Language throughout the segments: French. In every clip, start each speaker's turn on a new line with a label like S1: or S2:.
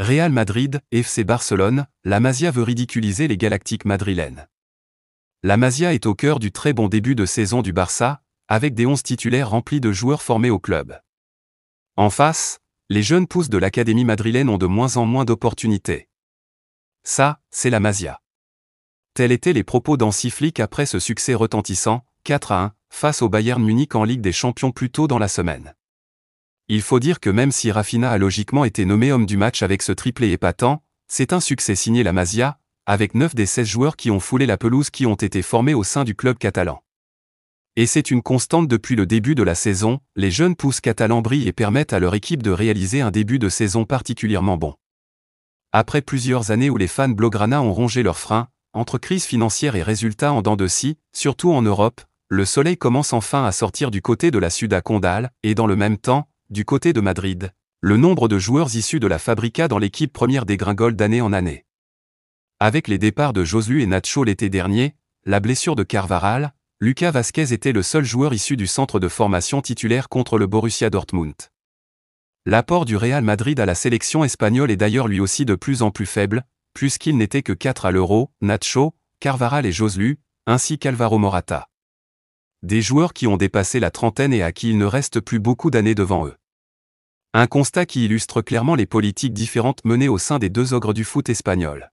S1: Real Madrid, FC Barcelone, la Masia veut ridiculiser les Galactiques madrilènes. La Masia est au cœur du très bon début de saison du Barça, avec des 11 titulaires remplis de joueurs formés au club. En face, les jeunes pousses de l'académie madrilène ont de moins en moins d'opportunités. Ça, c'est la Masia. Tels étaient les propos d'Hansi Flick après ce succès retentissant, 4-1, face au Bayern Munich en Ligue des Champions plus tôt dans la semaine. Il faut dire que même si Rafinha a logiquement été nommé homme du match avec ce triplé épatant, c'est un succès signé la Masia, avec 9 des 16 joueurs qui ont foulé la pelouse qui ont été formés au sein du club catalan. Et c'est une constante depuis le début de la saison, les jeunes pousses catalans brillent et permettent à leur équipe de réaliser un début de saison particulièrement bon. Après plusieurs années où les fans blaugrana ont rongé leurs freins, entre crise financière et résultats en dents de scie, surtout en Europe, le soleil commence enfin à sortir du côté de la Ciudad Condal, et dans le même temps, du côté de Madrid, le nombre de joueurs issus de la Fabrica dans l'équipe première dégringole d'année en année. Avec les départs de Josu et Nacho l'été dernier, la blessure de Carvajal, Lucas Vázquez était le seul joueur issu du centre de formation titulaire contre le Borussia Dortmund. L'apport du Real Madrid à la sélection espagnole est d'ailleurs lui aussi de plus en plus faible, puisqu'il n'était que 4 à l'Euro, Nacho, Carvajal et Josu, ainsi qu'Alvaro Morata. Des joueurs qui ont dépassé la trentaine et à qui il ne reste plus beaucoup d'années devant eux. Un constat qui illustre clairement les politiques différentes menées au sein des deux ogres du foot espagnol.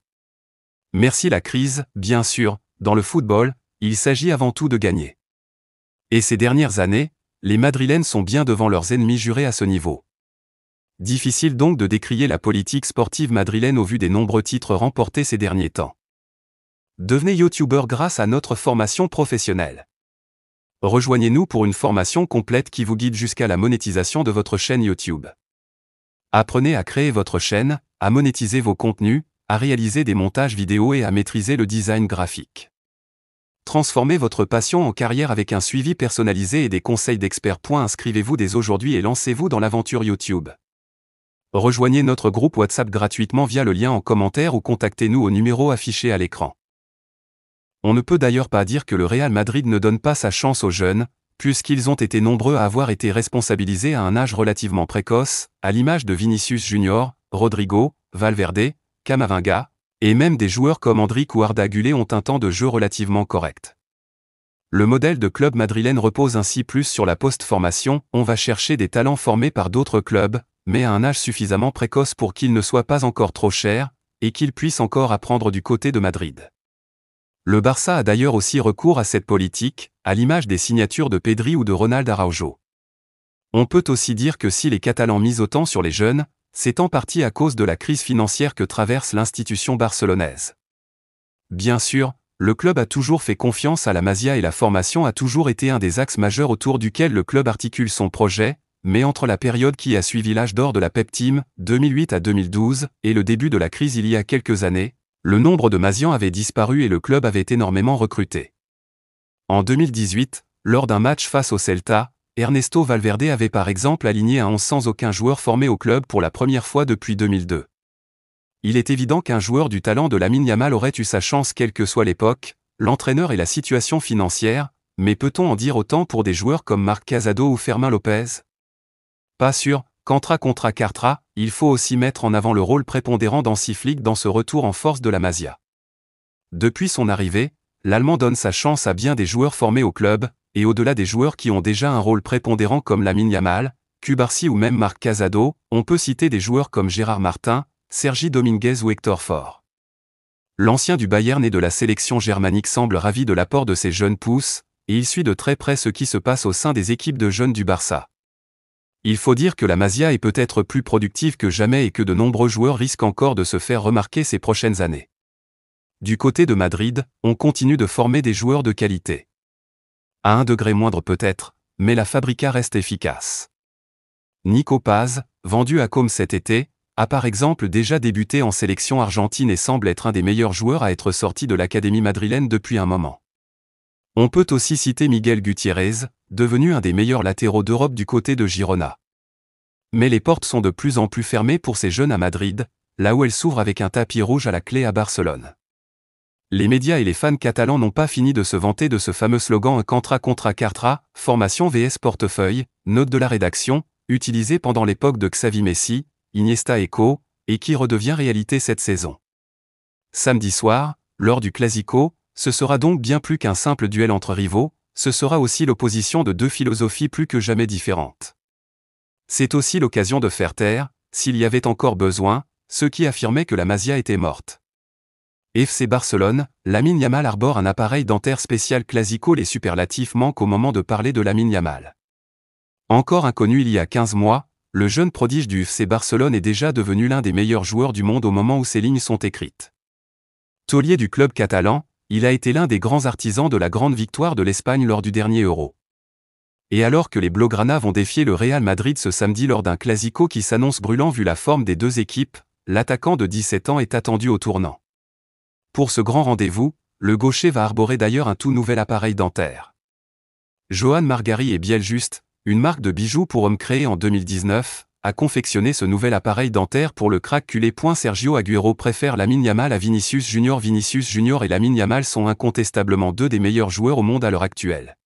S1: Merci la crise, bien sûr, dans le football, il s'agit avant tout de gagner. Et ces dernières années, les Madrilènes sont bien devant leurs ennemis jurés à ce niveau. Difficile donc de décrier la politique sportive madrilène au vu des nombreux titres remportés ces derniers temps. Devenez youtubeur grâce à notre formation professionnelle. Rejoignez-nous pour une formation complète qui vous guide jusqu'à la monétisation de votre chaîne YouTube. Apprenez à créer votre chaîne, à monétiser vos contenus, à réaliser des montages vidéo et à maîtriser le design graphique. Transformez votre passion en carrière avec un suivi personnalisé et des conseils d'experts. Inscrivez-vous dès aujourd'hui et lancez-vous dans l'aventure YouTube. Rejoignez notre groupe WhatsApp gratuitement via le lien en commentaire ou contactez-nous au numéro affiché à l'écran. On ne peut d'ailleurs pas dire que le Real Madrid ne donne pas sa chance aux jeunes, puisqu'ils ont été nombreux à avoir été responsabilisés à un âge relativement précoce, à l'image de Vinicius Junior, Rodrigo, Valverde, Camavinga, et même des joueurs comme Endrick ou Arda Güler ont un temps de jeu relativement correct. Le modèle de club madrilène repose ainsi plus sur la post-formation, on va chercher des talents formés par d'autres clubs, mais à un âge suffisamment précoce pour qu'ils ne soient pas encore trop chers, et qu'ils puissent encore apprendre du côté de Madrid. Le Barça a d'ailleurs aussi recours à cette politique, à l'image des signatures de Pedri ou de Ronald Araujo. On peut aussi dire que si les Catalans misent autant sur les jeunes, c'est en partie à cause de la crise financière que traverse l'institution barcelonaise. Bien sûr, le club a toujours fait confiance à la Masia et la formation a toujours été un des axes majeurs autour duquel le club articule son projet, mais entre la période qui a suivi l'âge d'or de la Pep Team, 2008 à 2012, et le début de la crise il y a quelques années, le nombre de Masians avait disparu et le club avait énormément recruté. En 2018, lors d'un match face au Celta, Ernesto Valverde avait par exemple aligné un 11 sans aucun joueur formé au club pour la première fois depuis 2002. Il est évident qu'un joueur du talent de Lamine Yamal aurait eu sa chance quelle que soit l'époque, l'entraîneur et la situation financière, mais peut-on en dire autant pour des joueurs comme Marc Casado ou Fermín López? Pas sûr, qu'entra contra cartra, il faut aussi mettre en avant le rôle prépondérant d'Hansi Flick dans ce retour en force de la Masia. Depuis son arrivée, l'Allemand donne sa chance à bien des joueurs formés au club, et au-delà des joueurs qui ont déjà un rôle prépondérant comme Lamine Yamal, Cubarsí ou même Marc Casado, on peut citer des joueurs comme Gérard Martin, Sergi Dominguez ou Hector Ford. L'ancien du Bayern et de la sélection germanique semble ravi de l'apport de ces jeunes pousses, et il suit de très près ce qui se passe au sein des équipes de jeunes du Barça. Il faut dire que la Masia est peut-être plus productive que jamais et que de nombreux joueurs risquent encore de se faire remarquer ces prochaines années. Du côté de Madrid, on continue de former des joueurs de qualité. À un degré moindre peut-être, mais la Fabrica reste efficace. Nico Paz, vendu à Com cet été, a par exemple déjà débuté en sélection argentine et semble être un des meilleurs joueurs à être sorti de l'académie madrilène depuis un moment. On peut aussi citer Miguel Gutiérrez, devenu un des meilleurs latéraux d'Europe du côté de Girona. Mais les portes sont de plus en plus fermées pour ces jeunes à Madrid, là où elles s'ouvrent avec un tapis rouge à la clé à Barcelone. Les médias et les fans catalans n'ont pas fini de se vanter de ce fameux slogan Cantra contra cartra, formation vs portefeuille, note de la rédaction, utilisé pendant l'époque de Xavi Messi, Iniesta Eco, et qui redevient réalité cette saison. Samedi soir, lors du Classico, ce sera donc bien plus qu'un simple duel entre rivaux, ce sera aussi l'opposition de deux philosophies plus que jamais différentes. C'est aussi l'occasion de faire taire, s'il y avait encore besoin, ceux qui affirmaient que la Masia était morte. FC Barcelone, Lamine Yamal arbore un appareil dentaire spécial Classico. Les superlatifs manquent au moment de parler de Lamine Yamal. Encore inconnu il y a 15 mois, le jeune prodige du FC Barcelone est déjà devenu l'un des meilleurs joueurs du monde au moment où ces lignes sont écrites. Taulier du club catalan, il a été l'un des grands artisans de la grande victoire de l'Espagne lors du dernier Euro. Et alors que les Blaugrana vont défier le Real Madrid ce samedi lors d'un Classico qui s'annonce brûlant vu la forme des deux équipes, l'attaquant de 17 ans est attendu au tournant. Pour ce grand rendez-vous, le gaucher va arborer d'ailleurs un tout nouvel appareil dentaire. Johan Margari et Bieljuste, une marque de bijoux pour hommes créée en 2019, a confectionné ce nouvel appareil dentaire pour le crack culé. Sergio Agüero préfère Lamine Yamal à Vinicius Junior. Vinicius Junior et Lamine Yamal sont incontestablement deux des meilleurs joueurs au monde à l'heure actuelle.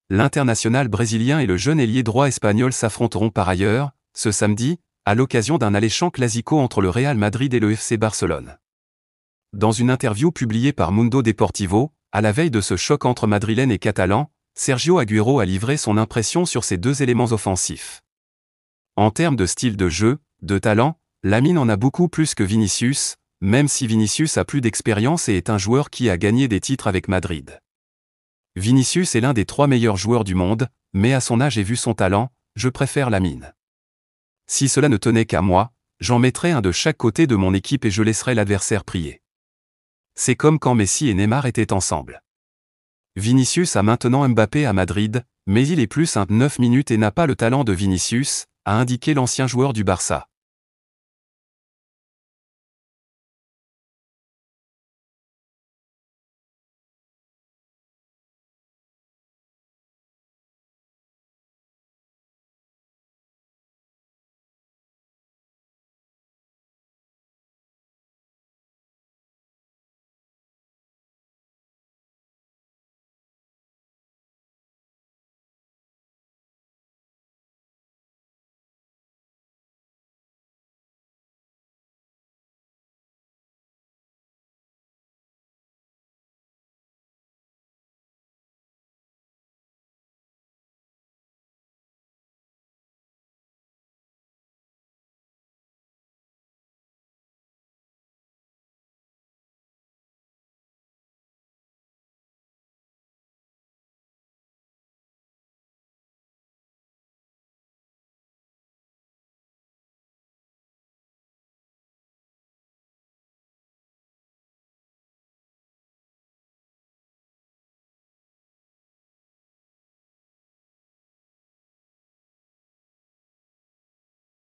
S1: L'international brésilien et le jeune ailier droit espagnol s'affronteront par ailleurs, ce samedi, à l'occasion d'un alléchant Classico entre le Real Madrid et le FC Barcelone. Dans une interview publiée par Mundo Deportivo, à la veille de ce choc entre madrilènes et catalans, Sergio Agüero a livré son impression sur ces deux éléments offensifs. En termes de style de jeu, de talent, Lamine en a beaucoup plus que Vinicius, même si Vinicius a plus d'expérience et est un joueur qui a gagné des titres avec Madrid. Vinicius est l'un des 3 meilleurs joueurs du monde, mais à son âge et vu son talent, je préfère Lamine. Si cela ne tenait qu'à moi, j'en mettrais un de chaque côté de mon équipe et je laisserais l'adversaire prier. C'est comme quand Messi et Neymar étaient ensemble. Vinicius a maintenant Mbappé à Madrid, mais il est plus un 9 minutes et n'a pas le talent de Vinicius, a indiqué l'ancien joueur du Barça.